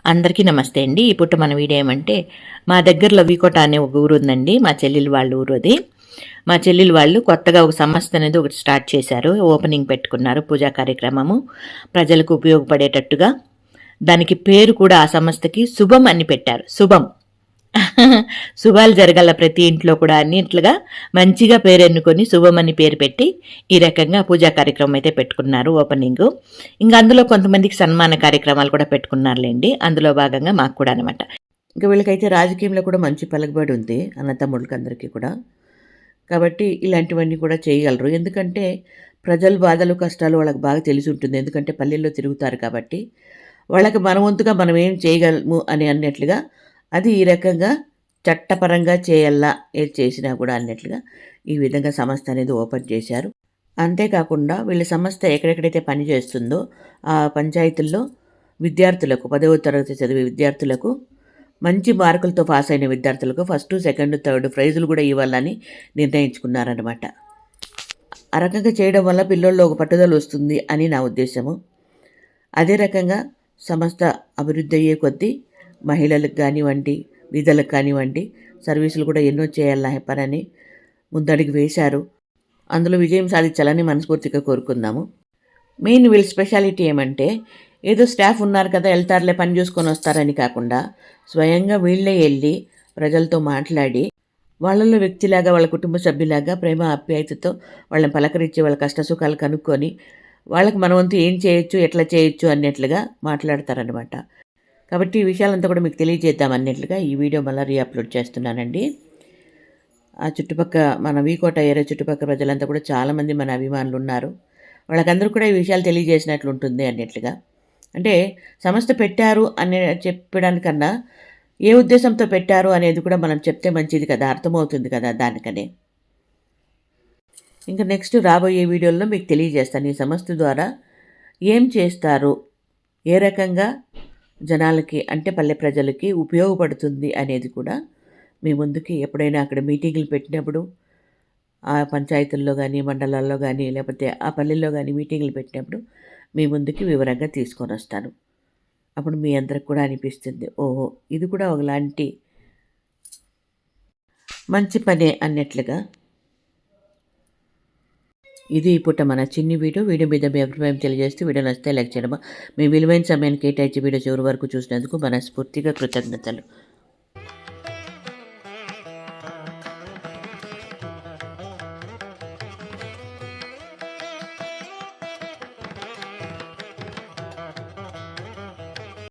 అందరికీ నమస్తే అండి. ఇప్పుడు మన వీడియో ఏమంటే మా దగ్గరలో వీకోట అనే ఒక ఊరు ఉందండి. మా చెల్లెలు వాళ్ళ ఊరు అది. మా చెల్లెలు వాళ్ళు కొత్తగా ఒక సంస్థ అనేది ఒకటి స్టార్ట్ చేశారు. ఓపెనింగ్ పెట్టుకున్నారు. పూజా కార్యక్రమము ప్రజలకు ఉపయోగపడేటట్టుగా. దానికి పేరు కూడా ఆ సంస్థకి శుభం అని పెట్టారు. శుభం. శుభాలు జరగాల ప్రతి ఇంట్లో కూడా అన్నిట్లుగా మంచిగా పేరు ఎన్నుకొని శుభమని పేరు పెట్టి ఈ రకంగా పూజా కార్యక్రమం అయితే పెట్టుకున్నారు ఓపెనింగ్. ఇంకా అందులో కొంతమందికి సన్మాన కార్యక్రమాలు కూడా పెట్టుకున్నారులేండి. అందులో భాగంగా మాకు కూడా అనమాట. ఇంకా వీళ్ళకైతే రాజకీయంలో కూడా మంచి పలుకుబడి ఉంది అన్నతమ్ముళ్ళకి అందరికీ కూడా. కాబట్టి ఇలాంటివన్నీ కూడా చేయగలరు. ఎందుకంటే ప్రజల బాధలు కష్టాలు వాళ్ళకి బాగా తెలిసి ఉంటుంది. ఎందుకంటే పల్లెల్లో తిరుగుతారు కాబట్టి వాళ్ళకి మన వంతుగా మనం ఏం చేయగలము అని అన్నట్లుగా అది ఈ రకంగా చట్టపరంగా చేయాలా ఏది చేసినా కూడా అన్నట్లుగా ఈ విధంగా సంస్థ అనేది ఓపెన్ చేశారు. అంతేకాకుండా వీళ్ళ సంస్థ ఎక్కడెక్కడైతే పని చేస్తుందో ఆ పంచాయతీల్లో విద్యార్థులకు 10వ తరగతి చదివే విద్యార్థులకు మంచి మార్కులతో పాస్ అయిన విద్యార్థులకు ఫస్ట్, సెకండ్, థర్డ్ ప్రైజులు కూడా ఇవ్వాలని నిర్ణయించుకున్నారనమాట. ఆ రకంగా చేయడం వల్ల పిల్లల్లో ఒక పట్టుదల వస్తుంది అని నా ఉద్దేశము. అదే రకంగా సంస్థ అభివృద్ధి అయ్యే కొద్దీ మహిళలకు కానివ్వండి, విధులకు కానివ్వండి సర్వీసులు కూడా ఎన్నో చేయాలని పనని ముందడుగు వేశారు. అందులో విజయం సాధించాలని మనస్ఫూర్తిగా కోరుకుందాము. మెయిన్ వీళ్ళ స్పెషాలిటీ ఏమంటే ఏదో స్టాఫ్ ఉన్నారు కదా వెళ్తారులే పని చూసుకొని వస్తారని కాకుండా స్వయంగా వీళ్ళే వెళ్ళి ప్రజలతో మాట్లాడి వాళ్ళలో వ్యక్తిలాగా వాళ్ళ కుటుంబ సభ్యులాగా ప్రేమ ఆప్యాయతతో వాళ్ళని పలకరించి వాళ్ళ కష్టసుఖాలు కనుక్కొని వాళ్ళకి మన వంతు ఏం చేయొచ్చు ఎట్లా చేయొచ్చు అన్నట్లుగా మాట్లాడతారనమాట. కాబట్టి ఈ విషయాలంతా కూడా మీకు తెలియజేద్దాం అన్నట్లుగా ఈ వీడియో మళ్ళీ రీఅప్లోడ్ చేస్తున్నానండి. ఆ చుట్టుపక్కల మన వీకోట ఏరియా చుట్టుపక్కల ప్రజలంతా కూడా చాలామంది మన అభిమానులు ఉన్నారు. వాళ్ళకందరూ కూడా ఈ విషయాలు తెలియజేసినట్లు ఉంటుంది అన్నట్లుగా. అంటే సంస్థ పెట్టారు అనే చెప్పడానికన్నా ఏ ఉద్దేశంతో పెట్టారు అనేది కూడా మనం చెప్తే మంచిది కదా, అర్థమవుతుంది కదా దానికనే. ఇంకా నెక్స్ట్ రాబోయే వీడియోల్లో మీకు తెలియజేస్తాను ఈ సంస్థ ద్వారా ఏం చేస్తారు, ఏ రకంగా జనాలకి అంటే పల్లె ప్రజలకి ఉపయోగపడుతుంది అనేది కూడా మీ ముందుకి ఎప్పుడైనా అక్కడ మీటింగులు పెట్టినప్పుడు ఆ పంచాయతీల్లో కానీ మండలాల్లో కానీ లేకపోతే ఆ పల్లెల్లో కానీ మీటింగులు పెట్టినప్పుడు మీ ముందుకి వివరంగా తీసుకొని వస్తాను. అప్పుడు మీ అందరికి కూడా అనిపిస్తుంది ఓహో ఇది కూడా ఒకలాంటి మంచి పనే అన్నట్లుగా. ఇది ఇప్పుడు మన చిన్ని వీడియో మీద మీ అభిప్రాయం తెలియజేస్తూ వీడియో నచ్చితే లైక్ చేయడం. మీ విలువైన సమయాన్ని కేటాయించి వీడియో చివరి వరకు చూసినందుకు మనస్ఫూర్తిగా కృతజ్ఞతలు.